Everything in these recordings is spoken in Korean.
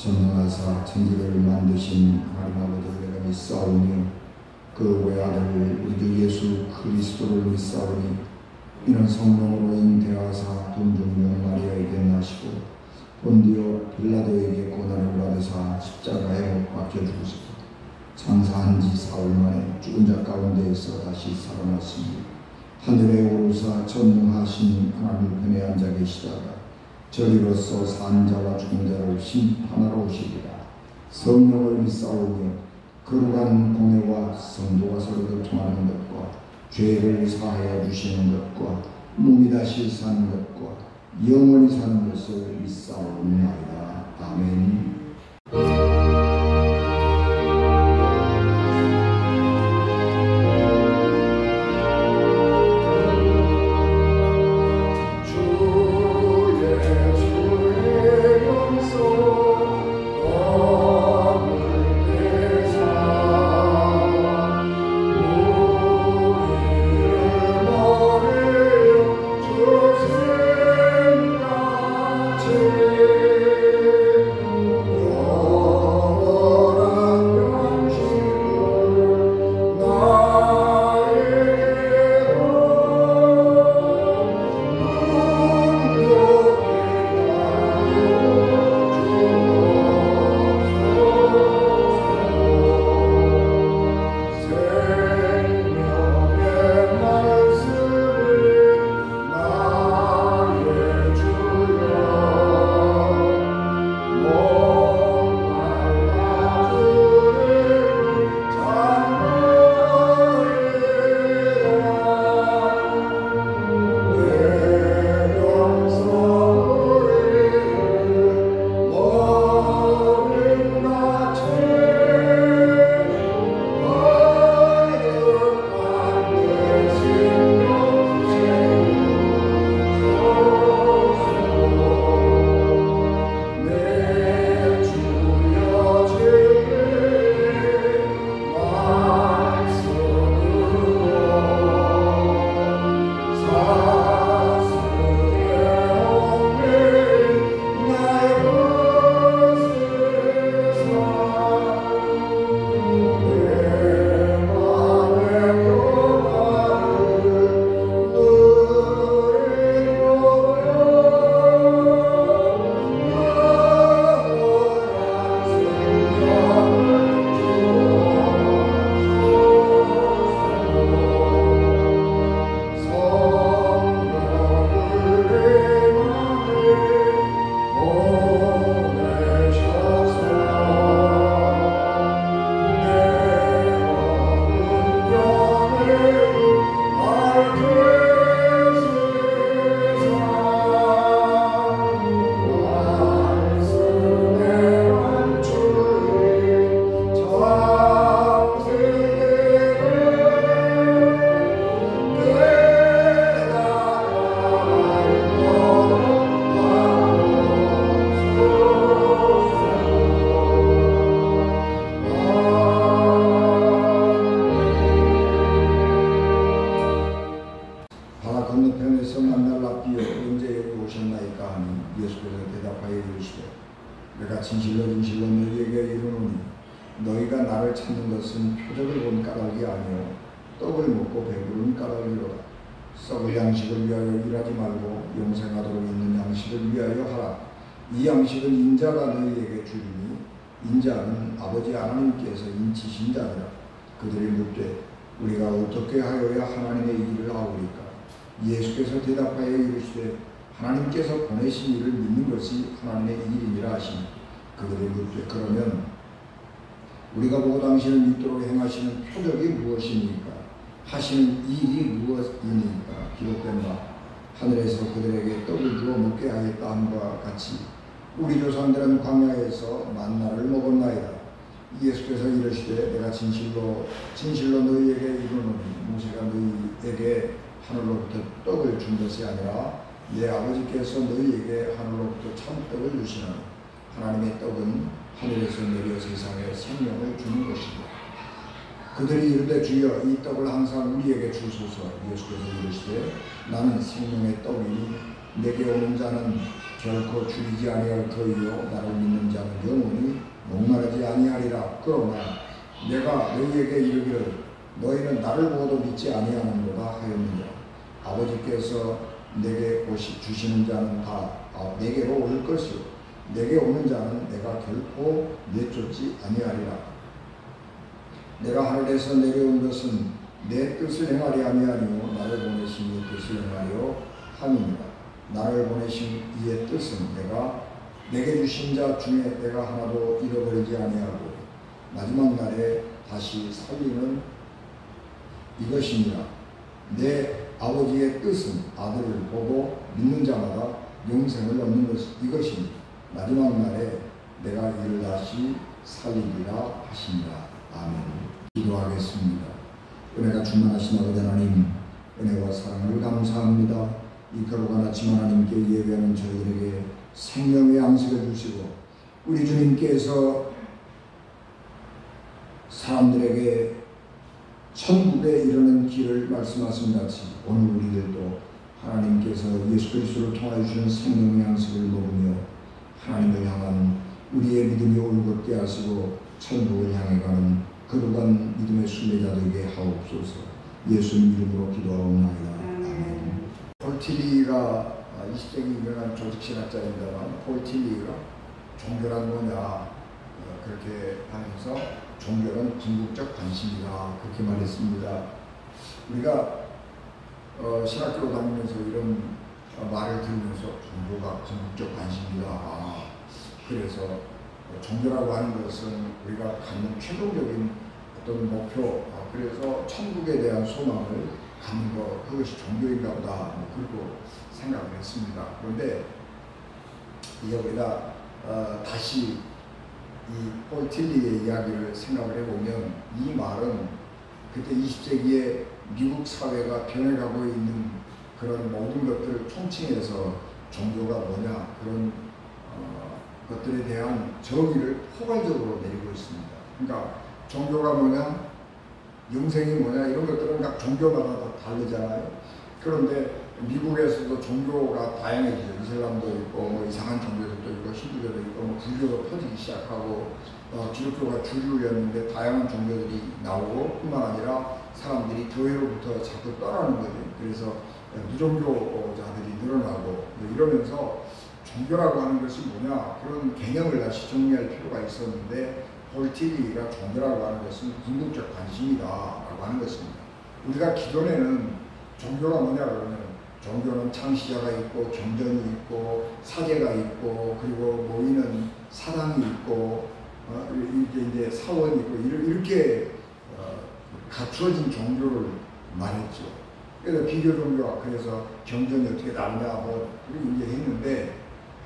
전능하사 천지를 만드신 하나님 아버지를 내가 믿사오며 그 외아들 우리 주 예수 그리스도를 믿사오니 이는 성령으로 잉태하사 동정녀 마리아에게 나시고 본디오 빌라도에게 고난을 받으사 십자가에 못 박혀 죽으시고 장사한 지 사흘 만에 죽은 자 가운데에서 다시 살아났으니 하늘에 오르사 전능하신 하나님 편에 앉아 계시다가 저리로서 산 자와 죽은 자를 심판하러 오시리라. 성령을 믿사오며 거룩한 공회와 성도가 서로 교통하는 것과 죄를 사하여 주시는 것과 몸이 다시 사는 것과 영원히 사는 것을 믿사오나이다. 아멘. 이 양식은 인자가 너희에게 주리니 인자는 아버지 하나님께서 인치신 자니라. 그들이 묻되 우리가 어떻게 하여야 하나님의 일을 하오리까? 예수께서 대답하여 이르시되 하나님께서 보내신 이를 믿는 것이 하나님의 일이니라 하시니 그들이 묻되 그러면 우리가 보고 당신을 믿도록 행하시는 표적이 무엇입니까? 하시는 일이 무엇이니까? 기록된 바 하늘에서 그들에게 떡을 주어 먹게 하겠다 함과 같이 우리 조상들은 광야에서 만나를 먹었나이다. 예수께서 이르시되 내가 진실로 너희에게 이르노니 모세가 너희에게 하늘로부터 떡을 준 것이 아니라 내 아버지께서 너희에게 하늘로부터 참떡을 주시나니 하나님의 떡은 하늘에서 내려 세상에 생명을 주는 것이다. 그들이 이르되 주여 이 떡을 항상 우리에게 주소서. 예수께서 이르시되 나는 생명의 떡이니 내게 오는 자는 결코 줄이지 아니할 터이요 나를 믿는 자는 영원히 목마르지 아니하리라. 그러나 내가 너희에게 이르기를 너희는 나를 보고도 믿지 아니하는도다 하였느니라. 아버지께서 내게 주시는 자는 다 내게로 올 것이요 내게 오는 자는 내가 결코 내쫓지 아니하리라. 내가 하늘에서 내려온 것은 내 뜻을 행하리 아니하니요 나를 보내신 이의 뜻을 행하려 함이니라. 나를 보내신 이의 뜻은 내게 주신 자 중에 내가 하나도 잃어버리지 아니하고 마지막 날에 다시 살리는 이것이니라. 내 아버지의 뜻은 아들을 보고 믿는 자마다 영생을 얻는 이것이니 마지막 날에 내가 이를 다시 살리리라 하시니라. 아멘. 기도하겠습니다. 은혜가 충만하신 아버지 하나님, 은혜와 사랑을 감사합니다. 이 거룩한 아침 하나님께 예배하는 저희들에게 생명의 양식을 주시고 우리 주님께서 사람들에게 천국에 이르는 길을 말씀하신 같이 오늘 우리들도 하나님께서 예수 그리스도를 통하여 주시는 생명의 양식을 먹으며 하나님을 향한 우리의 믿음이 올곧게 하시고 천국을 향해 가는 거룩한 믿음의 순례자 되게 하옵소서. 예수님 이름으로 기도하옵나이다. 아멘. 폴 틸리가 20세기 유명한 조직신학자입니다만 폴 틸리가 종교란 뭐냐 그렇게 하면서 종교는 궁극적 관심이다 그렇게 말했습니다. 우리가 신학교로 다니면서 이런 말을 들으면서 종교가 궁극적 관심이다. 그래서 종교라고 하는 것은 우리가 갖는 최종적인 어떤 목표, 그래서 천국에 대한 소망을 갖는 것, 그것이 종교인가 보다 그렇게 생각을 했습니다. 그런데 이제 우리가 다시 이 폴 틸리의 이야기를 생각을 해보면 이 말은 그때 20세기에 미국 사회가 변해가고 있는 그런 모든 것들을 총칭해서 종교가 뭐냐 그런 것들에 대한 정의를 포괄적으로 내리고 있습니다. 그러니까 종교가 뭐냐, 영생이 뭐냐 이런 것들은 각 종교마다 다 다르잖아요. 그런데 미국에서도 종교가 다양해지죠. 이슬람도 있고 뭐 이상한 종교들도 있고 힌두교도 있고 뭐 불교도 퍼지기 시작하고 기독교가 주류였는데 다양한 종교들이 나오고 뿐만 아니라 사람들이 교회로부터 자꾸 떠나는 거죠. 그래서 무종교자들이 늘어나고 이러면서 종교라고 하는 것이 뭐냐 그런 개념을 다시 정리할 필요가 있었는데 폴 틸리가 종교라고 하는 것은 궁극적 관심이다 라고 하는 것입니다. 우리가 기존에는 종교가 뭐냐 그러면 종교는 창시자가 있고 경전이 있고 사제가 있고 그리고 모이는 사당이 있고 이제 사원이 있고 이렇게 갖추어진 종교를 말했죠. 그래서 비교 종교가 그래서 경전이 어떻게 나느냐 뭐 이제 했는데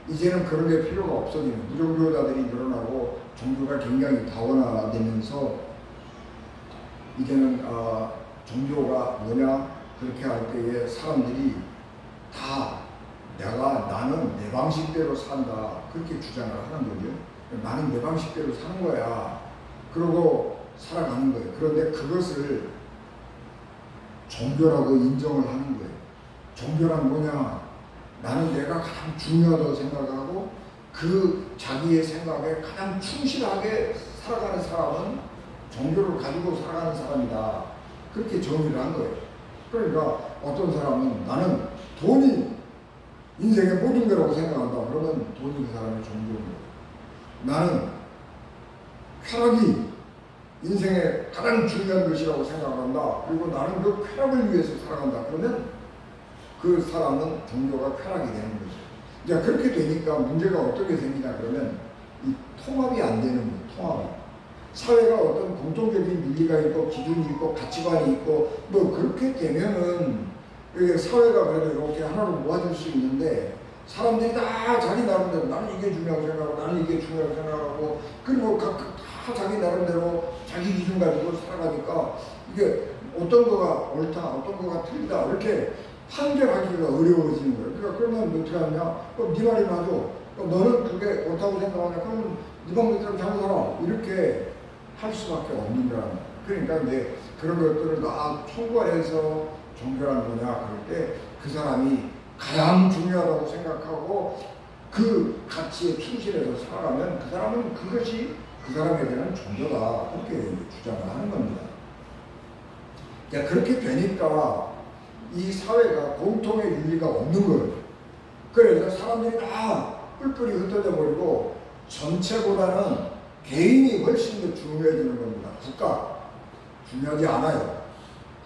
이제는 그런 게 필요가 없어지는 무종교자들이 늘어나고 종교가 굉장히 다원화되면서 이제는 종교가 뭐냐 그렇게 할 때에 사람들이 다 나는 내 방식대로 산다 그렇게 주장을 하는 거죠. 나는 내 방식대로 사는 거야. 그러고 살아가는 거예요. 그런데 그것을 종교라고 인정을 하는 거예요. 종교란 뭐냐? 나는 내가 가장 중요하다고 생각하고 그 자기의 생각에 가장 충실하게 살아가는 사람은 종교를 가지고 살아가는 사람이다. 그렇게 정의를 한 거예요. 그러니까 어떤 사람은 나는 돈이 인생의 모든 거라고 생각한다. 그러면 돈이 그 사람의 종교인 거예요. 나는 쾌락이 인생의 가장 중요한 것이라고 생각한다. 그리고 나는 그 쾌락을 위해서 살아간다. 그러면 그 사람은 종교가 쾌락이 되는 거죠. 이제 그렇게 되니까 문제가 어떻게 생기냐 그러면 이 통합이 안 되는 거예요. 통합이. 사회가 어떤 공통적인 윤리가 있고 기준이 있고 가치관이 있고 뭐 그렇게 되면은 사회가 그래도 이렇게 하나로 모아질 수 있는데 사람들이 다 자기 나름대로 나는 이게 중요하고 생각하고 나는 이게 중요하고 생각하고 그리고 각각 다 자기 나름대로 자기 기준 가지고 살아가니까 이게 어떤 거가 옳다 어떤 거가 틀리다 이렇게 판결하기가 어려워지는 거예요. 그러니까 그러면 어떻게 하냐? 네 말이 맞아. 너는 그게 옳다고 생각하냐? 그러면 네 방법대로 잘못 살아. 이렇게 할 수밖에 없는 거라는. 그러니까 이제 그런 것들을 다 총괄해서 종교란 뭐냐 그럴 때 그 사람이 가장 중요하다고 생각하고 그 가치에 충실해서 살아가면 그 사람은 그것이 그 사람에 대한 종교다. 그렇게 주장을 하는 겁니다. 그러니까 그렇게 되니까 이 사회가 공통의 윤리가 없는 거예요. 그래서 사람들이 다 뿔뿔이 흩어져 버리고 전체보다는 개인이 훨씬 더 중요해지는 겁니다. 국가 중요하지 않아요.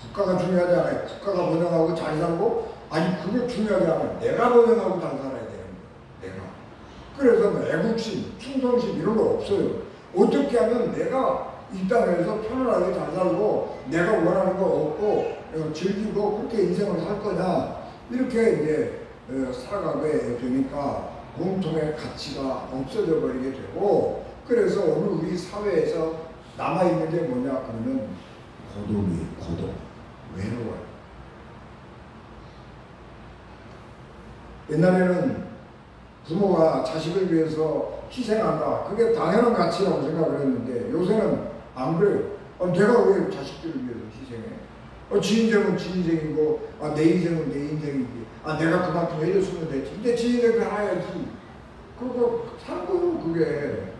국가가 중요하지 않아요. 국가가 번영하고 잘 살고, 아니 그걸 중요하지 않아요. 내가 번영하고 잘 살아야 되는 거예요. 내가. 그래서 뭐 애국심, 충성심 이런 거 없어요. 어떻게 하면 내가 이 땅에서 편안하게 잘 살고 내가 원하는 거 얻고 즐기고 그렇게 인생을 살 거냐, 이렇게 이제 살아가게 되니까 공통의 가치가 없어져 버리게 되고, 그래서 오늘 우리 사회에서 남아있는 게 뭐냐 그러면 고독이에요. 고독. 외로워요. 옛날에는 부모가 자식을 위해서 희생한다, 그게 당연한 가치라고 생각을 했는데 요새는 안 그래요. 내가 왜 자식들을 위해서 희생해? 지 인생은 지 인생이고, 내 인생은 내 인생이지. 내가 그만큼 해줬으면 됐지. 근데 지 인생을 알아야지. 그거 산 거예요, 그게.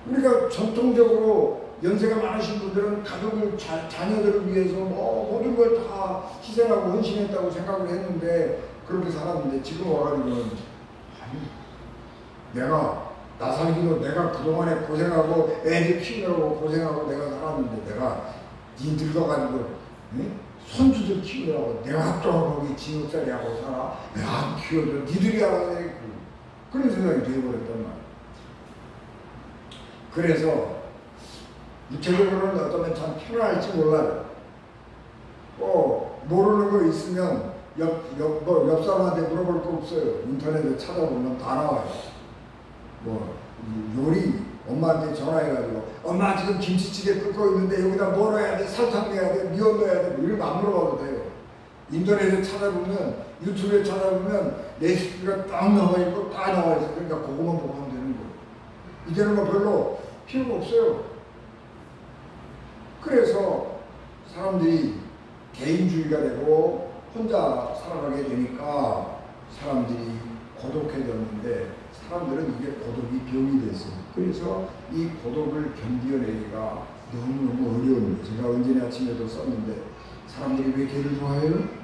우리가 전통적으로 연세가 많으신 분들은 가족을, 자녀들을 위해서 모든 걸 다 희생하고 헌신했다고 생각을 했는데, 그렇게 살았는데 지금 와가지고는 아니, 내가 나 살기도 내가 그동안에 고생하고 애들 키우느라고 고생하고 내가 살았는데, 내가 니 늙어가지고 손주들 키우느라고 내가 또 거기 지옥살이 하고 살아? 안 키워줘. 니들이 알아서 해. 그런 생각이 되어버렸단 말이야. 그래서 구체적으로는 어쩌면 참 편안할지 몰라요. 모르는 거 있으면 옆 사람한테 물어볼 거 없어요. 인터넷에 찾아보면 다 나와요. 요리, 엄마한테 전화해가지고 엄마 지금 김치찌개 끓고 있는데 여기다 뭐 넣어야 돼? 설탕 넣어야 돼? 미원 넣어야 돼? 이런 거 안 물어봐도 돼요. 인터넷에 찾아보면, 유튜브에 찾아보면 레시피가 딱 나와있고 딱 나와있어. 그러니까 그거만 보고 하면 되는 거예요. 이제는 뭐 별로 필요가 없어요. 그래서 사람들이 개인주의가 되고 혼자 살아가게 되니까 사람들이 고독해졌는데, 사람들은 이게 고독이 병이 됐어요. 그래서 이 고독을 견디어내기가 너무너무 어려운 거예요. 제가 언제나 아침에도 썼는데, 사람들이 왜 개를 좋아해요?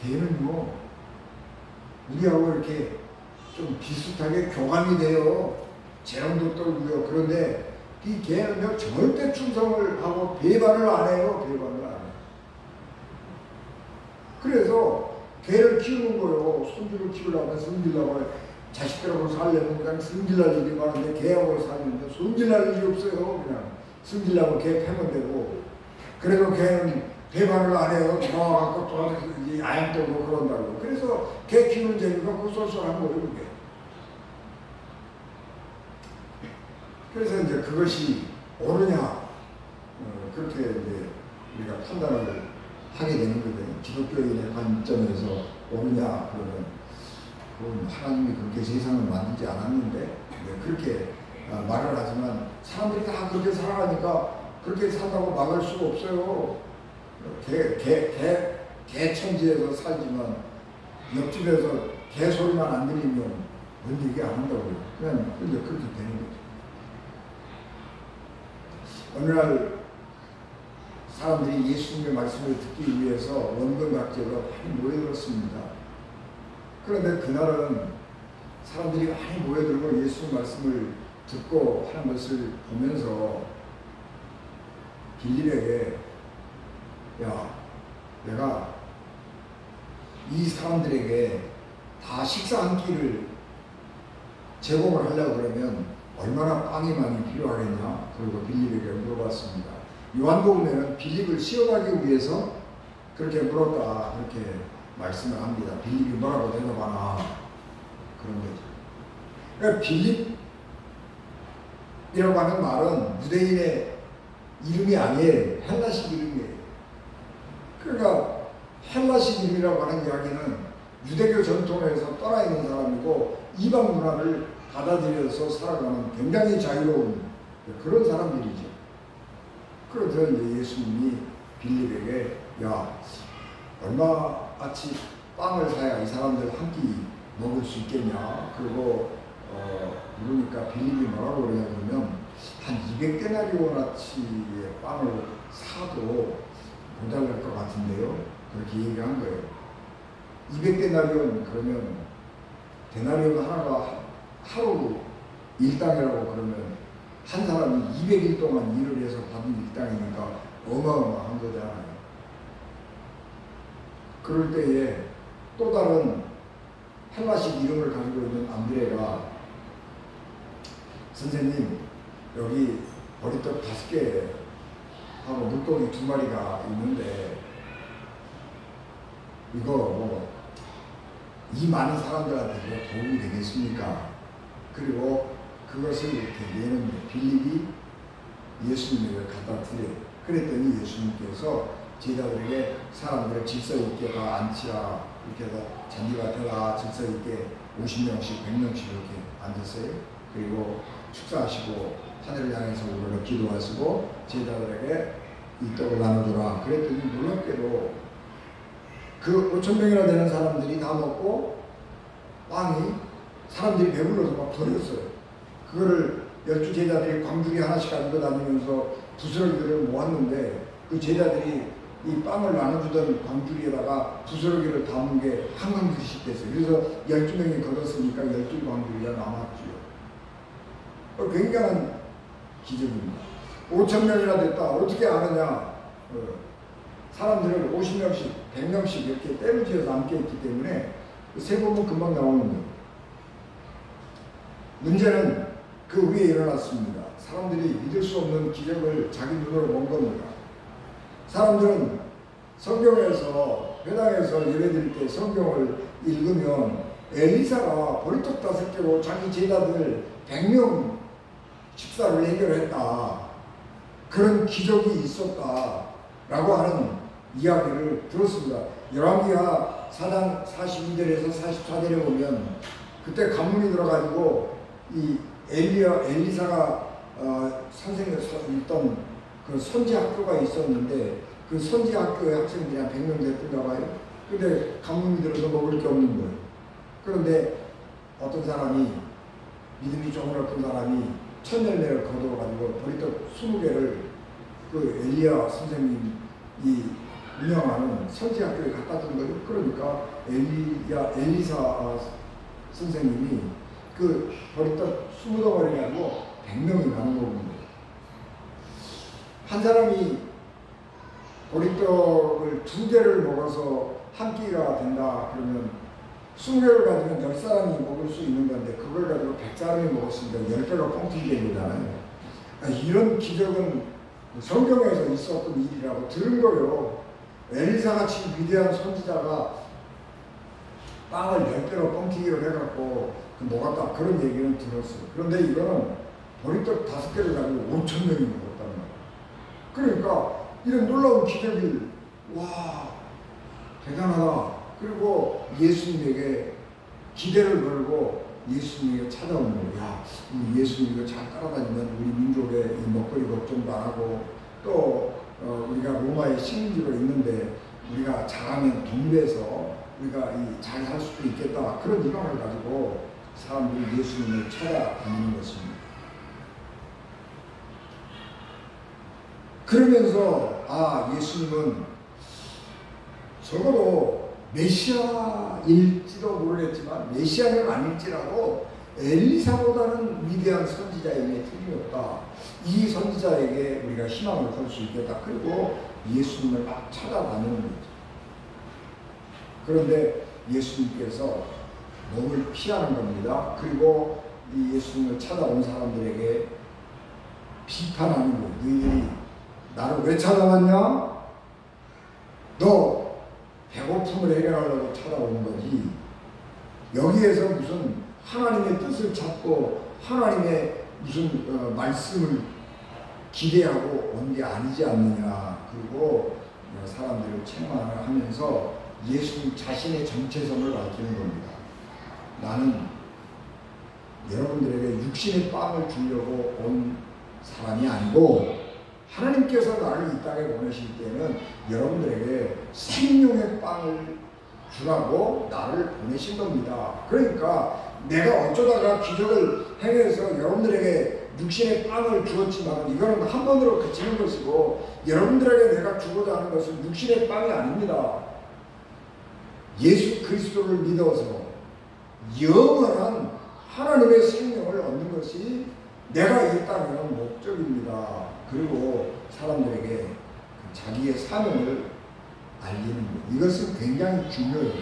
개는 우리하고 이렇게 좀 비슷하게 교감이 돼요. 재롱도 떨고요. 그런데 이 개는 절대 충성을 하고 배반을 안 해요. 배반을 안 해요. 그래서 개를 키우는 거요. 손주를 키우려면 성질나고, 자식들하고 살려면 그냥 성질날 일이 많은데 개하고 살는데 성질날 일이 없어요. 그냥 성질나고 개 패면 되고. 그래도 개는 배반을 안 해요. 나와갖고 또 아양떠고 그런다고. 그래서 개 키우는 재미가 그 쏠쏠한 거예요, 그게. 그래서 이제 그것이 옳으냐, 그렇게 이제 우리가 판단을 하게 되는 거거든요. 기독교인의 관점에서 옳으냐, 그러면 그건 하나님이 그렇게 세상을 만들지 않았는데, 그렇게 말을 하지만 사람들이 다 그렇게 살아가니까 그렇게 산다고 막을 수가 없어요. 개천지에서 살지만 옆집에서 개 소리만 안 들리면 뭔 얘기 안 한다고요. 그냥 그렇게 되는 거죠. 어느 날 사람들이 예수님의 말씀을 듣기 위해서 원근각지로 많이 모여들었습니다. 그런데 그날은 사람들이 많이 모여들고 예수님 말씀을 듣고 하는 것을 보면서 빌립에게, 야, 내가 이 사람들에게 다 식사 한 끼를 제공을 하려고 그러면 얼마나 빵이 많이 필요하겠냐? 그리고 빌립에게 물어봤습니다. 요한복음에는 빌립을 시험하기 위해서 그렇게 물었다, 그렇게 말씀을 합니다. 빌립이 뭐라고 대답하나, 그런 거죠. 그러니까 빌립이라고 하는 말은 유대인의 이름이 아니에요. 헬라식 이름이에요. 그러니까 헬라식 이름이라고 하는 이야기는 유대교 전통에서 떠나 있는 사람이고 이방 문화를 받아들여서 살아가는 굉장히 자유로운 그런 사람들이죠. 그래서 이제 예수님이 빌립에게, 야, 얼마같이 빵을 사야 이 사람들 한 끼 먹을 수 있겠냐. 그리고 그러니까 빌립이 뭐라고 그러냐 그러면 한 200데나리온어치의 빵을 사도 모자랄 것 같은데요. 그렇게 얘기한 거예요. 200데나리온 그러면 데나리온 하나가 하루 일당이라고 그러면 한 사람이 200일 동안 일을 해서 받은 일당이니까 어마어마한 거잖아요. 그럴 때에 또 다른 헬라식 이름을 가지고 있는 안드레가 선생님 여기 보리떡 5개 하고 물고기 2마리가 있는데 이거 이 많은 사람들한테 도움이 되겠습니까? 그리고 그것을 이렇게 얘는 빌립이 예수님에게 갖다 드려요. 그랬더니 예수님께서 제자들에게 사람들을 질서 있게 다 앉히라 이렇게 해서 잔디밭에다 질서 있게 50명씩 100명씩 이렇게 앉았어요. 그리고 축사하시고 하늘을 향해서 우러러 기도하시고 제자들에게 이 떡을 나눠주라. 그랬더니 놀랍게도 그 5,000명이나 되는 사람들이 다 먹고 빵이 사람들이 배불러서 막 버렸어요. 그거를 12제자들이 광주리 하나씩 가지고 다니면서 부스러기를 모았는데 그 제자들이 이 빵을 나눠주던 광주리에다가 부스러기를 담은 게 한 광주리씩 됐어요. 그래서 12명이 걸었으니까 12광주리가 남았죠. 굉장한 기적입니다. 5,000명이나 됐다. 어떻게 아느냐. 사람들을 50명씩 100명씩 이렇게 때를 지어서 앉혀있기 때문에 세보면 금방 나오는 거예요. 문제는 그 위에 일어났습니다. 사람들이 믿을 수 없는 기적을 자기 눈으로 본 겁니다. 사람들은 성경에서 회당에서 예배드릴 때 성경을 읽으면 엘리사가 보리떡 5개로 자기 제자들 100명 식사를 해결했다. 그런 기적이 있었다라고 하는 이야기를 들었습니다. 열왕기하 4장 42절에서 44절에 보면 그때 가문이 들어가지고 이 엘리사가 선생님 있던 그 선지 학교가 있었는데 그 선지 학교의 학생들이 한 100명 됐던가 봐요. 근데 가문이 들어서 먹을 게 없는 거예요. 그런데 어떤 사람이 믿음이 조금 어떤 사람이 천열매를 거둬가지고 보리떡 20개를 그 엘리야 선생님이 운영하는 선지 학교에 갖다 준 거예요. 그러니까 엘리사 선생님이 그 보리떡 20덩어리 가지고 100명이 나눠 먹은 거예요. 한 사람이 보리떡을 2개를 먹어서 한 끼가 된다 그러면 20개를 가지면 10사람이 먹을 수 있는 건데 그걸 가지고 100사람이 먹었으니까 10배가 뻥튀기 되잖아요. 이런 기적은 성경에서 있었던 일이라고 들은 거예요. 엘리사같이 위대한 선지자가 빵을 10배로 뻥튀기를 해갖고 먹었다 그런 얘기는 들었어요. 그런데 이거는 보리떡 5개를 가지고 5,000명이 먹었다는 거예요. 그러니까 이런 놀라운 기적이 와 대단하다. 그리고 예수님에게 기대를 걸고 예수님에게 찾아오는 거예요. 야, 예수님 이거 잘 따라다니면 우리 민족의 이 먹거리 걱정도 안 하고 또 우리가 로마의 식민지로 있는데 우리가 잘하면 동네에서 우리가 잘 살 수도 있겠다. 그런 희망을 가지고 사람들이 예수님을 찾아다니는 것입니다. 그러면서 예수님은 적어도 메시아일지도 모르겠지만 메시아는 아닐지라도 엘리사보다는 위대한 선지자임에 틀림없다. 이 선지자에게 우리가 희망을 걸 수 있겠다. 그리고 예수님을 막 찾아다니는 거죠. 그런데 예수님께서 몸을 피하는 겁니다. 그리고 이 예수님을 찾아온 사람들에게 비판하는 거예요. 너희들이 나를 왜 찾아왔냐? 너 배고픔을 해결하려고 찾아오는 거지. 여기에서 무슨 하나님의 뜻을 찾고 하나님의 무슨 말씀을 기대하고 온 게 아니지 않느냐. 그리고 사람들을 책망하면서 예수님 자신의 정체성을 밝히는 겁니다. 나는 여러분들에게 육신의 빵을 주려고 온 사람이 아니고 하나님께서 나를 이 땅에 보내실 때는 여러분들에게 생명의 빵을 주라고 나를 보내신 겁니다. 그러니까 내가 어쩌다가 기적을 행해서 여러분들에게 육신의 빵을 주었지만 이거는 한 번으로 그치는 것이고, 여러분들에게 내가 주고자 하는 것은 육신의 빵이 아닙니다. 예수 그리스도를 믿어서 영원한 하나님의 생명을 얻는 것이 내가 이 땅의 목적입니다. 그리고 사람들에게 자기의 사명을 알리는 것, 이것은 굉장히 중요해요.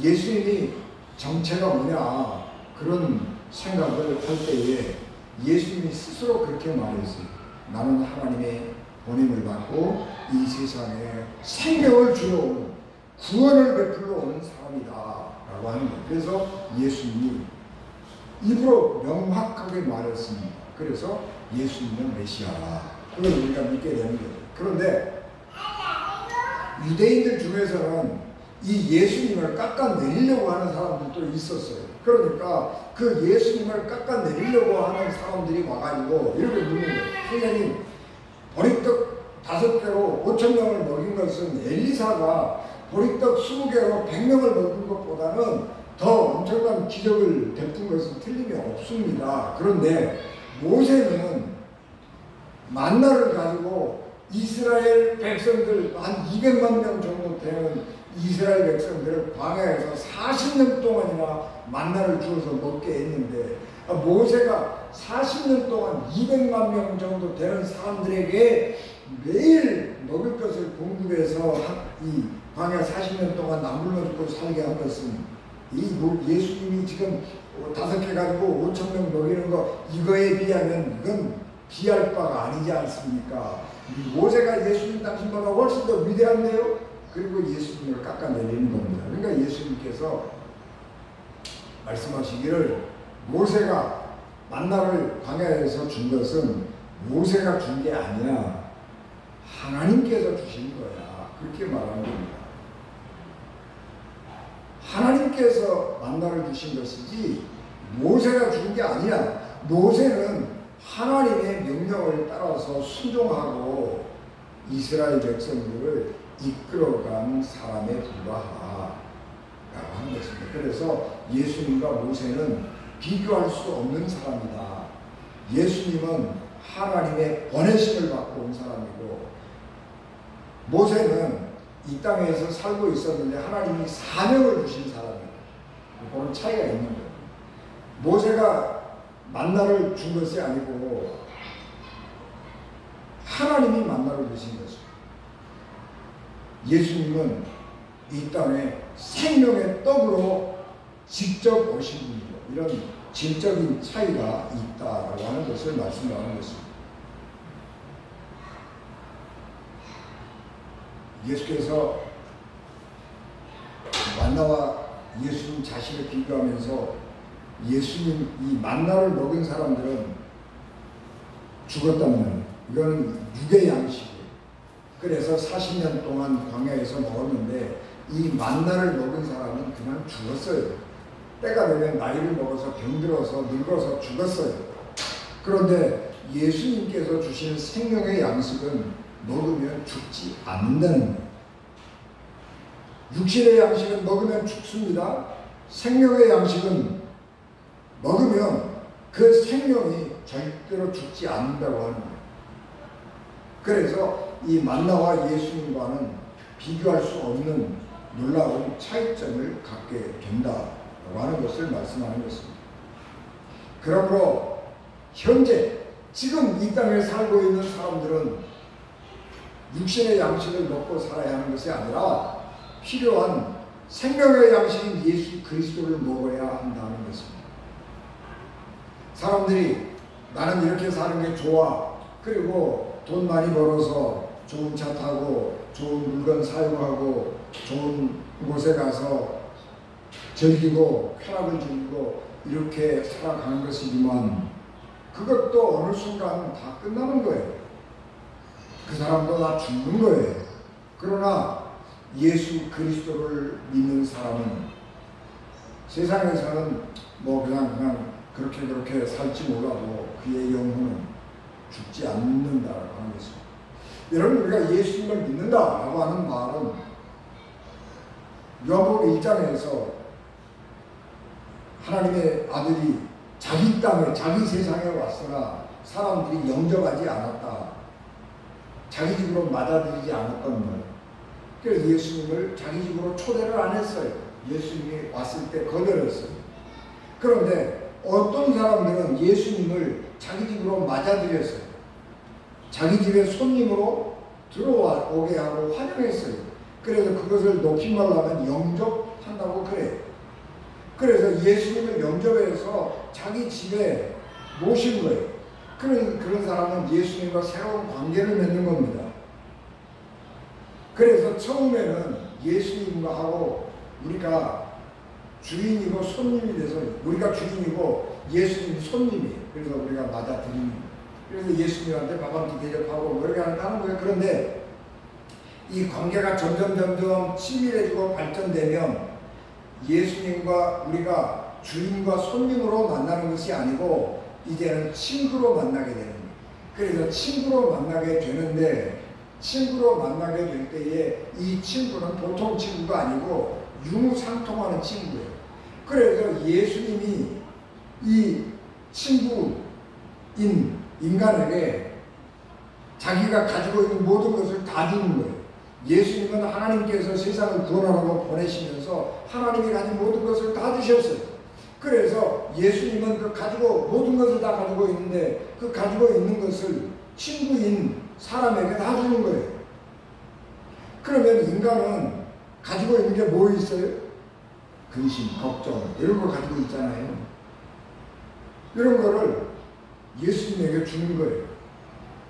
예수님이 정체가 뭐냐 그런 생각을 할 때에 예수님이 스스로 그렇게 말했어요. 나는 하나님의 보냄을 받고 이 세상에 생명을 주러 온, 구원을 베풀러 오는 사람이다 라고 하는 거예요. 그래서 예수님이 입으로 명확하게 말했습니다. 그래서 예수님은 메시아라, 그걸 우리가 믿게 되는 거죠. 그런데 유대인들 중에서는 이 예수님을 깎아내리려고 하는 사람들도 있었어요. 그러니까 그 예수님을 깎아내리려고 하는 사람들이 와가지고 이렇게 묻는 거예요. 선생님, 보리떡 5개로 5,000명을 먹인 것은 엘리사가 보리떡 20개로 100명을 먹은 것보다는 더 엄청난 기적을 베푼 것은 틀림이 없습니다. 그런데 모세는 만나를 가지고 이스라엘 백성들 한 200만 명 정도 되는 이스라엘 백성들을 광야에서 40년 동안이나 만나를 주어서 먹게 했는데, 모세가 40년 동안 200만 명 정도 되는 사람들에게 매일 먹을 것을 공급해서 이 광야 40년 동안 나물로 먹고 살게 한 것은 이 예수님이 지금 5개 가지고 5,000명 먹이는 거, 이거에 비하면 이건 비할 바가 아니지 않습니까? 모세가 예수님 당신보다 훨씬 더 위대한데요? 그리고 예수님을 깎아내리는 겁니다. 그러니까 예수님께서 말씀하시기를 모세가 만나를 광야에서 준 것은 모세가 준 게 아니라 하나님께서 주신 거야, 그렇게 말하는 겁니다. 하나님께서 만나를 주신 것이지 모세가 준 게 아니야. 모세는 하나님의 명령을 따라서 순종하고 이스라엘 백성들을 이끌어간 사람에 불과하다라고 하는 것입니다. 그래서 예수님과 모세는 비교할 수 없는 사람이다. 예수님은 하나님의 보내심을 받고 온 사람이고, 모세는 이 땅에서 살고 있었는데 하나님이 사명을 주신 사람이에요. 그런 차이가 있는 거예요. 모세가 만나를 준 것이 아니고 하나님이 만나를 주신 것이죠. 예수님은 이 땅에 생명의 떡으로 직접 오신 분이고, 이런 질적인 차이가 있다라고 하는 것을 말씀하는 것입니다. 예수께서 만나와 예수님 자신을 비교하면서 예수님 이 만나를 먹은 사람들은 죽었다면 이건 육의 양식이에요. 그래서 40년 동안 광야에서 먹었는데 이 만나를 먹은 사람은 그냥 죽었어요. 때가 되면 나이를 먹어서 병들어서 늙어서 죽었어요. 그런데 예수님께서 주신 생명의 양식은 먹으면 죽지 않는다는 거예요. 육신의 양식은 먹으면 죽습니다. 생명의 양식은 먹으면 그 생명이 절대로 죽지 않는다고 하는 거예요. 그래서 이 만나와 예수님과는 비교할 수 없는 놀라운 차이점을 갖게 된다고 하는 것을 말씀하는 것입니다. 그러므로 현재 지금 이 땅에 살고 있는 사람들은 육신의 양식을 먹고 살아야 하는 것이 아니라 필요한 생명의 양식인 예수 그리스도를 먹어야 한다는 것입니다. 사람들이 나는 이렇게 사는 게 좋아, 그리고 돈 많이 벌어서 좋은 차 타고 좋은 물건 사용하고 좋은 곳에 가서 즐기고 쾌락을 즐기고 이렇게 살아가는 것이지만 그것도 어느 순간 다 끝나는 거예요. 그 사람도 다 죽는 거예요. 그러나 예수 그리스도를 믿는 사람은 세상에서는 뭐 그냥 그렇게 살지 몰라도 그의 영혼은 죽지 않는다라고 하는 것입니다. 여러분, 우리가 예수님을 믿는다라고 하는 말은 요한복음 1장에서 하나님의 아들이 자기 땅에 자기 세상에 왔으나 사람들이 영접하지 않았다. 자기 집으로 맞아들이지 않았던 말. 그래서 예수님을 자기 집으로 초대를 안 했어요. 예수님이 왔을 때 거절했어요. 그런데 어떤 사람들은 예수님을 자기 집으로 맞아들였어요. 자기 집에 손님으로 들어오게 하고 환영했어요. 그래서 그것을 높임말로 영접한다고 그래요. 그래서 예수님을 영접해서 자기 집에 모신 거예요. 그런 사람은 예수님과 새로운 관계를 맺는 겁니다. 그래서 처음에는 예수님과 하고 우리가 주인이고 손님이 돼서 우리가 주인이고 예수님이 손님이에요. 그래서 우리가 맞아들이는 거예요. 그래서 예수님한테 밥 한 끼 대접하고 뭐 이렇게 하는 거예요. 그런데 이 관계가 점점 친밀해지고 발전되면 예수님과 우리가 주인과 손님으로 만나는 것이 아니고 이제는 친구로 만나게 되는 거예요. 그래서 친구로 만나게 되는데 친구로 만나게 될 때에 이 친구는 보통 친구가 아니고 유무상통하는 친구예요. 그래서 예수님이 이 친구인 인간에게 자기가 가지고 있는 모든 것을 다 주는 거예요. 예수님은 하나님께서 세상을 구원하라고 보내시면서 하나님이 가진 모든 것을 다 주셨어요. 그래서 예수님은 그 가지고 모든 것을 다 가지고 있는데 그 가지고 있는 것을 친구인 사람에게 다 주는 거예요. 그러면 인간은 가지고 있는 게 뭐 있어요? 근심, 걱정 이런 거 가지고 있잖아요. 이런 거를 예수님에게 주는 거예요.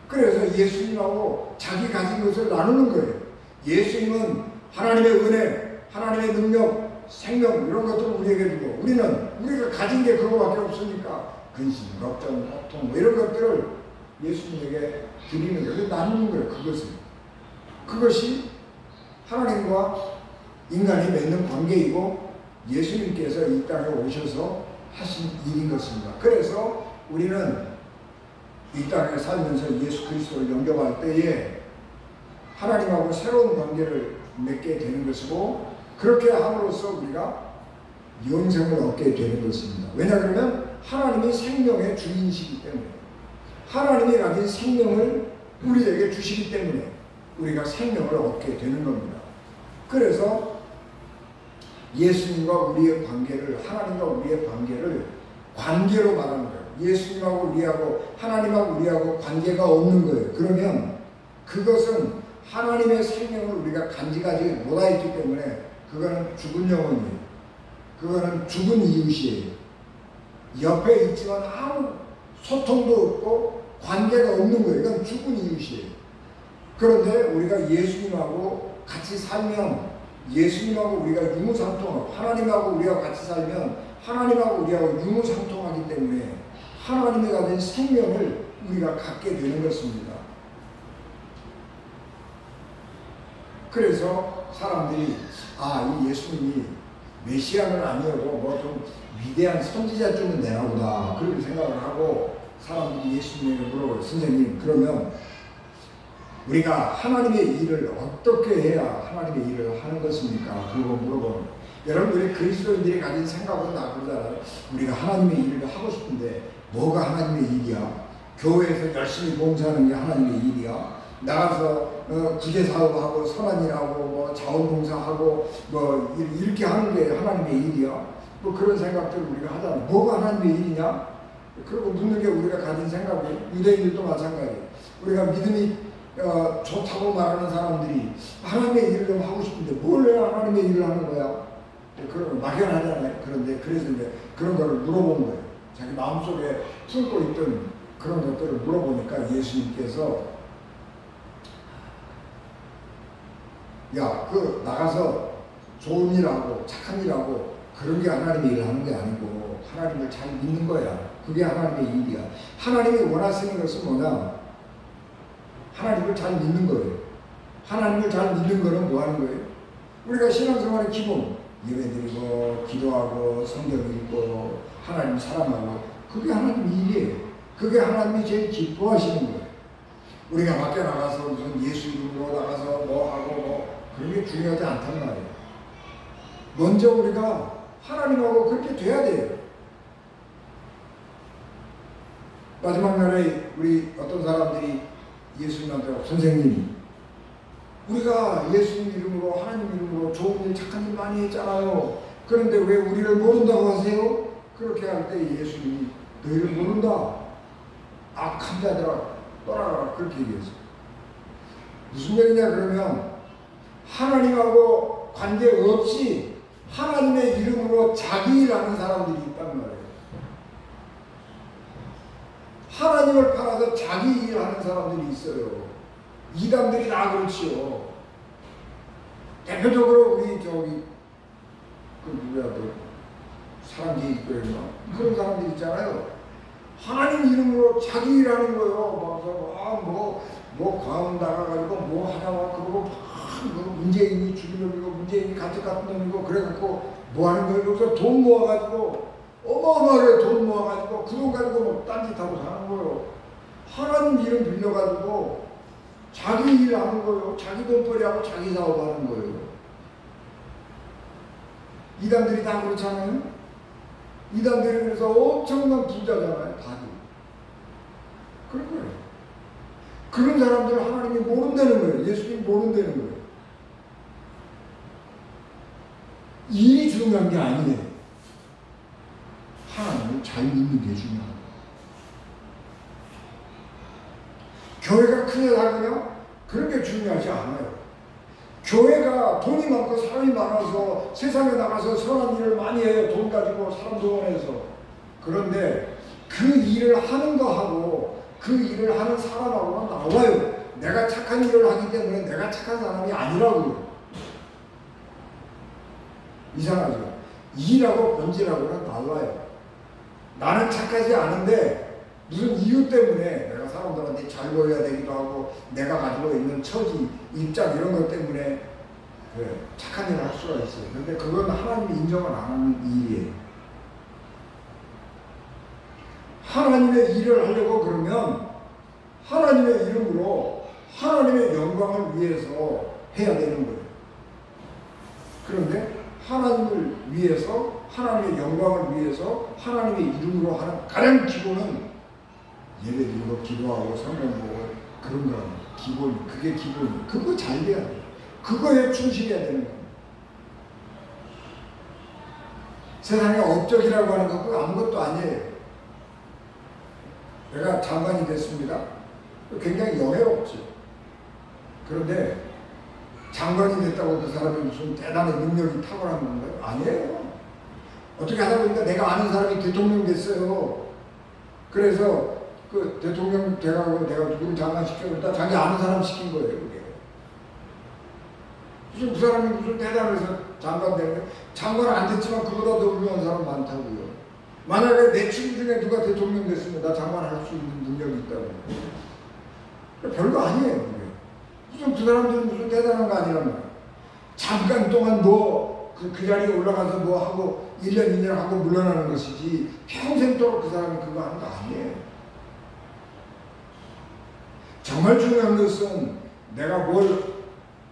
그래서 예수님하고 자기 가진 것을 나누는 거예요. 예수님은 하나님의 은혜, 하나님의 능력, 생명 이런 것들을 우리에게 주고 우리는 우리가 가진 게 그거밖에 없으니까 근심, 걱정, 고통 이런 것들을 예수님에게 드리는 거예요. 나누는 거예요. 그것이 하나님과 인간이 맺는 관계이고 예수님께서 이 땅에 오셔서 하신 일인 것입니다. 그래서 우리는 이 땅에 살면서 예수 그리스도를 영접할 때에 하나님하고 새로운 관계를 맺게 되는 것이고 그렇게 함으로써 우리가 영생을 얻게 되는 것입니다. 왜냐 그러면 하나님이 생명의 주인이시기 때문에 하나님이 가진 생명을 우리에게 주시기 때문에 우리가 생명을 얻게 되는 겁니다. 그래서 예수님과 우리의 관계를 하나님과 우리의 관계를 관계로 말하는 거예요. 예수님하고 우리하고 하나님하고 우리하고 관계가 없는 거예요. 그러면 그것은 하나님의 생명을 우리가 간직하지 못하였기 때문에 그거는 죽은 영혼이에요. 그거는 죽은 이웃이에요. 옆에 있지만 아무 소통도 없고 관계가 없는 거예요. 이건 죽은 이웃이에요. 그런데 우리가 예수님하고 같이 살면 예수님하고 우리가 유무상통하고 하나님하고 우리가 같이 살면 하나님하고 우리하고 유무상통하기 때문에 하나님이 가진 생명을 우리가 갖게 되는 것입니다. 그래서 사람들이 이 예수님이 메시아는 아니어도 뭐 좀 위대한 선지자쯤은 되나보다 그렇게 생각을 하고 사람들이 예수님에게 물어봐요. 선생님 그러면 우리가 하나님의 일을 어떻게 해야 하나님의 일을 하는 것입니까? 그거 물어보는 여러분들이 그리스도인들이 가진 생각은 그러잖아요. 우리가 하나님의 일을 하고 싶은데 뭐가 하나님의 일이야? 교회에서 열심히 봉사하는 게 하나님의 일이야? 나가서 구제사업하고 선한 일하고 뭐 자원봉사하고 뭐 이렇게 하는 게 하나님의 일이야? 뭐 그런 생각들을 우리가 하잖아. 뭐가 하나님의 일이냐? 그리고 묻는 게 우리가 가진 생각이에요. 유대인들도 마찬가지예요. 우리가 믿음이 좋다고 말하는 사람들이 하나님의 일을 좀 하고 싶은데 뭘 해야 하나님의 일을 하는 거야? 그런 막연하잖아요. 그런데 그래서 이제 그런 거를 물어본 거예요. 자기 마음속에 품고 있던 그런 것들을 물어보니까 예수님께서 나가서 좋은 일하고 착한 일하고 그런 게 하나님의 일을 하는 게 아니고 하나님을 잘 믿는 거야. 그게 하나님의 일이야. 하나님이 원하시는 것은 뭐냐? 하나님을 잘 믿는 거예요. 하나님을 잘 믿는 거는 뭐 하는 거예요? 우리가 신앙생활의 기본 예배드리고 기도하고 성경 읽고 하나님 사랑하고 그게 하나님 일이에요. 그게 하나님이 제일 기뻐하시는 거예요. 우리가 밖에 나가서 무슨 예수 이름으로 나가서 뭐 하고 뭐 그런 게 중요하지 않단 말이에요. 먼저 우리가 하나님하고 그렇게 돼야 돼요. 마지막 날에 우리 어떤 사람들이 예수님한테 선생님, 우리가 예수님 이름으로 하나님 이름으로 좋은 일 착한 일 많이 했잖아요. 그런데 왜 우리를 모른다고 하세요? 그렇게 할 때 예수님이 너희를 모른다. 악한 자들아 떠나가라. 그렇게 얘기했어요. 무슨 얘기냐 그러면 하나님하고 관계없이 하나님의 이름으로 자기 일하는 사람들이 있단 말이에요. 하나님을 팔아서 자기 일하는 사람들이 있어요. 이단들이 다 그렇지요. 대표적으로 우리 저기 그 누구야 그 사랑제일교회나 그런 사람들 있잖아요. 하나님 이름으로 자기 일하는 거예요. 뭐 과음 나가가지고 뭐 하다가 그러고 막 문재인이 죽이는 놈이고 문재인이 가짜 같은 놈이고 그래갖고 뭐 하는 거예요. 그래서 돈 모아가지고 어마어마하게 돈 모아가지고 그 돈 가지고 뭐 딴짓하고 사는 거예요. 하나님 이름 빌려가지고 자기 일 하는 거예요. 자기 돈벌이하고 자기 사업하는 거예요. 이단들이 다 그렇잖아요. 이단들이 그래서 엄청난 부자잖아요. 다들. 그런 거예요. 그런 사람들 하나님이 모른다는 거예요. 예수님이 모른다는 거예요. 일이 중요한 게 아니에요. 하나님을 잘 믿는 게 중요한 거예요. 교회가 크냐 작으냐 그런 게 중요하지 않아요. 교회가 돈이 많고 사람이 많아서 세상에 나가서 선한 일을 많이 해요. 돈 가지고 사람 동원해서. 그런데 그 일을 하는 거하고 그 일을 하는 사람하고는 나와요. 내가 착한 일을 하기 때문에 내가 착한 사람이 아니라고요. 이상하죠? 일하고 본질하고는 달라요. 나는 착하지 않은데 무슨 이유 때문에 내가 사람들한테 잘 보여야 되기도 하고 내가 가지고 있는 처지, 입장 이런 것 때문에 착한 일을 할 수가 있어요. 그런데 그건 하나님이 인정을 안 하는 일이에요. 하나님의 일을 하려고 그러면 하나님의 이름으로 하나님의 영광을 위해서 해야 되는 거예요. 그런데 하나님을 위해서 하나님의 영광을 위해서 하나님의 이름으로 하는 가장 기본은 예배드리고 기도하고 성경 보고 그런 거 기본, 그게 기본. 그거 잘 돼야 돼요. 그거에 충실해야 되는 거예요. 세상에 업적이라고 하는 거 그거 아무것도 아니에요. 내가 장관이 됐습니다. 굉장히 영예롭죠. 그런데 장관이 됐다고 그 사람이 무슨 대단한 능력이 탁월한 건가요? 아니에요. 어떻게 하다 보니까 내가 아는 사람이 대통령 됐어요. 그래서 그 대통령 돼가고 내가 누구를 장관 시켜줬다 자기 아는 사람 시킨 거예요. 그게. 무슨 그 사람이 무슨 대단해서 장관 되는 거예요. 장관 안 됐지만 그보다 더 훌륭한 사람 많다고요. 만약에 내 친구 중에 누가 대통령 됐으면 나 장관 할 수 있는 능력이 있다고. 별거 아니에요. 그게. 무슨 그 사람들은 무슨 대단한 거 아니란 말이에요. 잠깐 동안 그 자리에 올라가서 뭐 하고 1년, 2년 하고 물러나는 것이지 평생도록 그 사람이 그거 하는 거 아니에요. 정말 중요한 것은 내가 뭘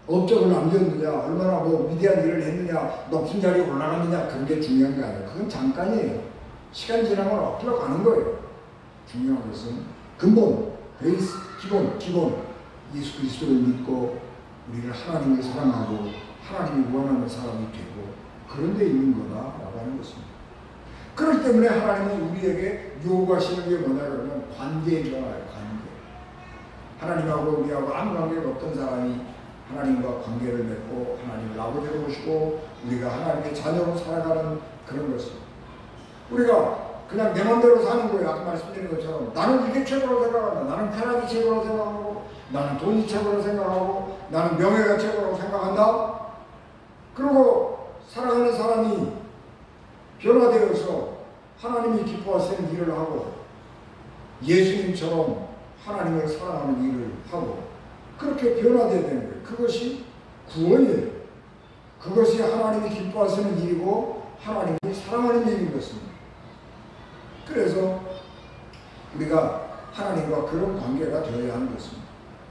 업적을 남겼느냐, 얼마나 뭐 위대한 일을 했느냐, 높은 자리에 올라갔느냐 그런 게 중요한 게 아니에요. 그건 잠깐이에요. 시간 지나면 엎드려 가는 거예요. 중요한 것은 근본, 베이스, 기본 예수 그리스도를 믿고 우리를 하나님을 사랑하고 하나님이 원하는 사람이 되고 그런 데 있는 거다라고 하는 것입니다. 그렇기 때문에 하나님은 우리에게 요구하시는 게 뭐냐 그러면 관계인 거예요. 관계. 하나님하고 우리하고 아무 관계가 없던 사람이 하나님과 관계를 맺고 하나님을 아버지로 모시고 우리가 하나님의 자녀로 살아가는 그런 것입니다. 우리가 그냥 내 맘대로 사는 거예요. 아까 말씀드린 것처럼 나는 이게 최고로 생각한다. 나는 편하기 최고로 생각하고 나는 돈이 최고로 생각하고 나는 명예가 최고로 생각한다. 그리고 사랑하는 사람이 변화되어서 하나님이 기뻐하시는 일을 하고 예수님처럼 하나님을 사랑하는 일을 하고 그렇게 변화되어야 되는 거예요. 그것이 구원이에요. 그것이 하나님이 기뻐하시는 일이고 하나님이 사랑하는 일인 것입니다. 그래서 우리가 하나님과 그런 관계가 되어야 하는 것입니다.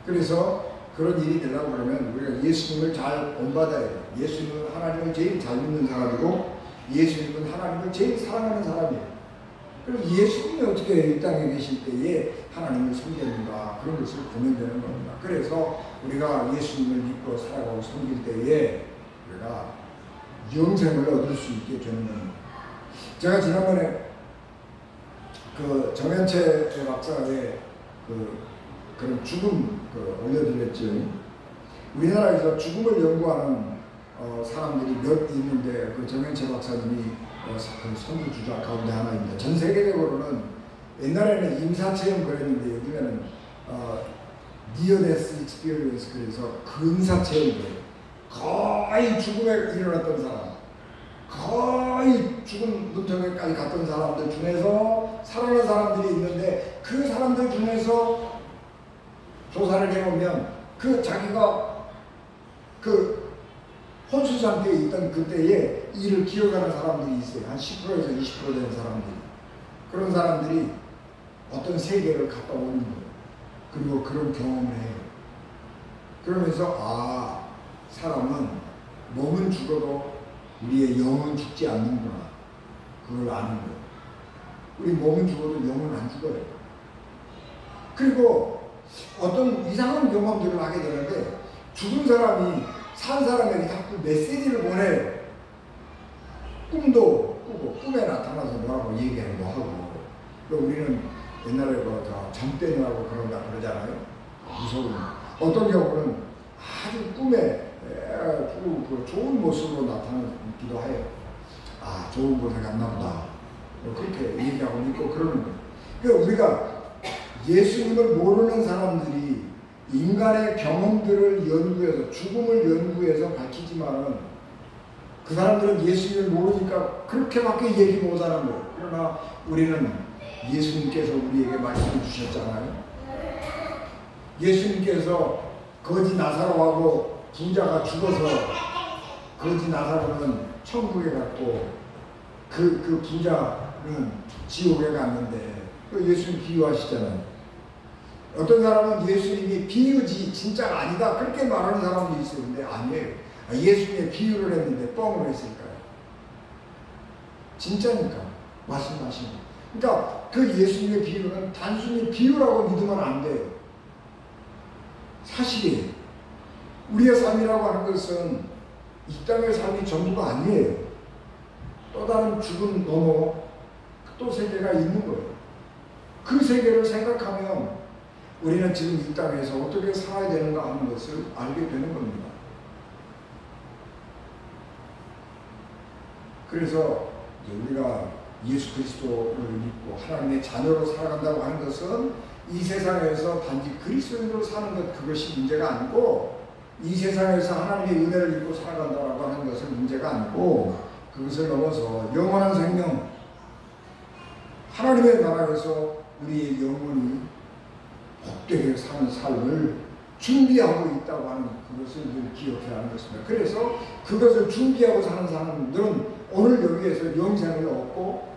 그래서 그런 일이 되려고 그러면 우리가 예수님을 잘 본받아야 돼요. 예수님은 하나님을 제일 잘 믿는 사람이고 예수님은 하나님을 제일 사랑하는 사람이에요. 그럼 예수님이 어떻게 이 땅에 계실 때에 하나님을 섬겼는가 그런 것을 보면 되는 겁니다. 그래서 우리가 예수님을 믿고 살아가고 섬길 때에 우리가 영생을 얻을 수 있게 되는 겁니다. 제가 지난번에 그 정현채 박사의 그런 죽음 올려드렸죠. 우리나라에서 죽음을 연구하는 사람들이 몇 있는데 그 정현채 박사님이 그 선두주자 가운데 하나입니다. 전 세계적으로는 옛날에는 임사체험 그랬는데 요즘에는 니어데스 익스피리언스 그래서 근사체험이에요. 거의 죽음에 일어났던 사람, 거의 죽음 문턱에까지 갔던 사람들 중에서 살아난 사람들이 있는데 그 사람들 중에서 조사를 해보면 그 자기가 그 혼수 상태에 있던 그때에 일을 기억하는 사람들이 있어요. 한 10%에서 20% 되는 사람들이. 그런 사람들이 어떤 세계를 갔다 오는 거예요. 그리고 그런 경험을 해요. 그러면서 사람은 몸은 죽어도 우리의 영은 죽지 않는구나. 그걸 아는 거예요. 우리 몸은 죽어도 영은 안 죽어요. 그리고 어떤 이상한 경험들을 하게 되는데 죽은 사람이 산 사람에게 자꾸 메시지를 보내요. 꿈도 꾸고 꿈에 나타나서 뭐라고 얘기하기도 하고. 우리는 옛날에 점대느라고 그런다 그러잖아요. 무서운. 어떤 경우는 아주 꿈에 좋은 모습으로 나타나기도 해요. 좋은 곳에 갔나 보다. 그렇게 얘기하고 있고 그러는 거예요. 그러니까 우리가 예수님을 모르는 사람들이 인간의 경험들을 연구해서 죽음을 연구해서 밝히지만은 그 사람들은 예수님을 모르니까 그렇게밖에 얘기 못하는 거예요. 그러나 우리는 예수님께서 우리에게 말씀해 주셨잖아요. 예수님께서 거지 나사로하고 부자가 죽어서 거지 나사로는 천국에 갔고 그 부자는 지옥에 갔는데 예수님 비유하시잖아요. 어떤 사람은 예수님이 비유지 진짜가 아니다 그렇게 말하는 사람도 있어요. 근데 아니에요. 예수님의 비유를 했는데 뻥을 했을까요? 진짜니까 말씀하신 거. 그러니까 그 예수님의 비유는 단순히 비유라고 믿으면 안 돼요. 사실이에요. 우리의 삶이라고 하는 것은 이 땅의 삶이 전부가 아니에요. 또 다른 죽음 넘어 또 세계가 있는 거예요. 그 세계를 생각하면 우리는 지금 이 땅에서 어떻게 살아야 되는가 하는 것을 알게 되는 겁니다. 그래서 우리가 예수 그리스도를 믿고 하나님의 자녀로 살아간다고 하는 것은 이 세상에서 단지 그리스도인으로 사는 것 그것이 문제가 아니고 이 세상에서 하나님의 은혜를 입고 살아간다고 하는 것은 문제가 아니고 그것을 넘어서 영원한 생명 하나님의 나라에서 우리의 영혼이 복되게 사는 삶을 준비하고 있다고 하는 그것을 늘 기억해야 하는 것입니다. 그래서 그것을 준비하고 사는 사람들은 오늘 여기에서 영생을 얻고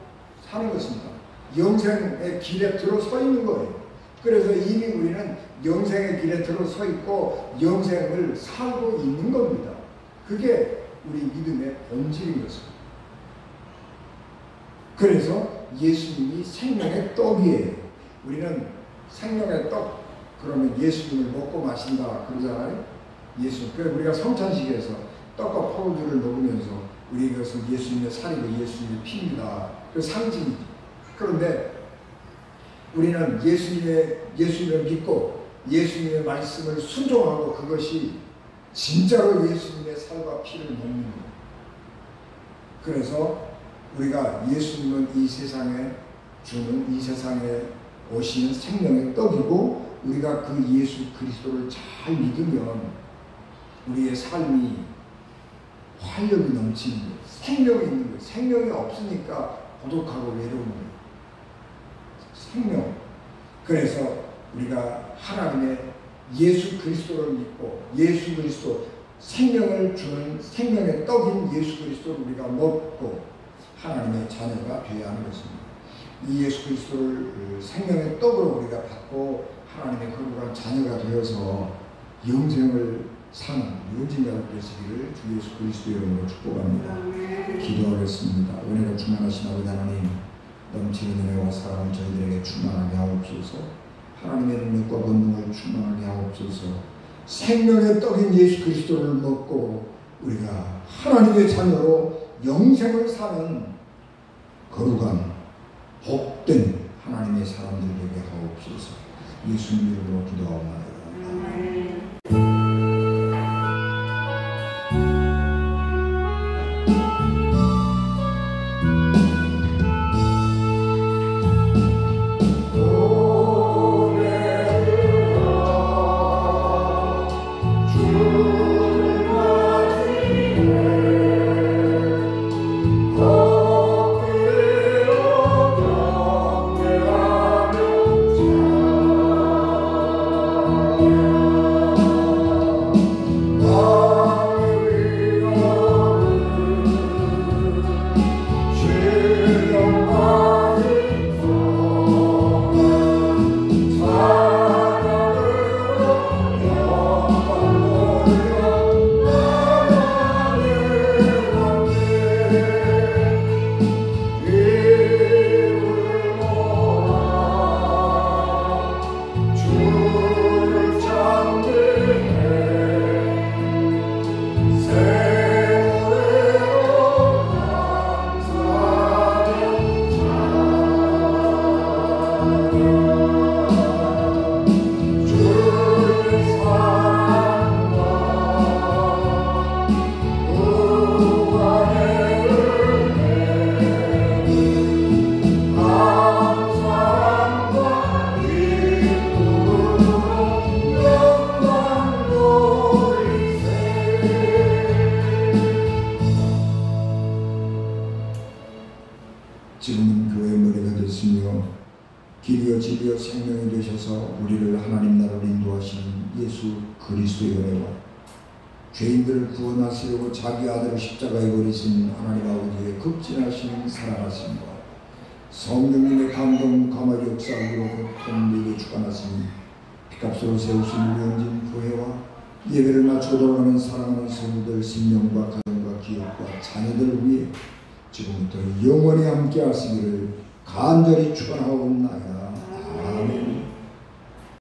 사는 것입니다. 영생의 길에 들어서 있는 거예요. 그래서 이미 우리는 영생의 길에 들어서 있고 영생을 살고 있는 겁니다. 그게 우리 믿음의 본질인 것입니다. 그래서 예수님이 생명의 떡이에요. 우리는 생명의 떡 그러면 예수님을 먹고 마신다 그러잖아요. 그래서 우리가 성찬식에서 떡과 포도주를 먹으면서 우리 이것은 예수님의 살이고 예수님의 피입니다. 그 상징이죠. 그런데 우리는 예수님을 믿고 예수님의 말씀을 순종하고 그것이 진짜로 예수님의 살과 피를 먹는 거예요. 그래서 우리가 예수님은 이 세상에 주는 이 세상에 오시는 생명의 떡이고 우리가 그 예수 그리스도를 잘 믿으면 우리의 삶이 활력이 넘치는 거예요. 생명이 있는 거예요. 생명이 없으니까 고독하고 외로운 거예요. 생명. 그래서 우리가 하나님의 예수 그리스도를 믿고 예수 그리스도 생명을 주는 생명의 떡인 예수 그리스도를 우리가 먹고 하나님의 자녀가 되어야 하는 것입니다. 이 예수 그리스도를 생명의 떡으로 우리가 받고 하나님의 거룩한 자녀가 되어서 영생을 사는 유진자가 되시기를 주 예수 그리스도 이름으로 축복합니다. 기도하겠습니다. 은혜가 충만하신 아버지 하나님, 넘치는 은혜와 사랑을 저희들에게 충만하게 하옵소서. 하나님의 능력과 권능을 충만하게 하옵소서. 생명의 떡인 예수 그리스도를 먹고 우리가 하나님의 자녀로 영생을 사는 거룩한 복된 하나님의 사람들 되게 하옵소서. 예수님 이름으로 기도하옵나이다. 지금은 교회의 머리가 됐으며 길이여 진리여 생명이 되셔서 우리를 하나님 나라로 인도하시는 예수 그리스도의 은혜와 죄인들을 구원하시려고 자기 아들을 십자가에 버리신 하나님 아버지의 극진하신 사랑하심과 성령님의 감동 감화 역사로 고통되게 주관하시니 피값으로 세우신 유영진 교회와 예배를 마쳐 돌아가는 사랑하는 성도들 신령과 가정과 기업과 자녀들을 위해 지금부터 영원히 함께 하시기를 간절히 축원하옵나이다.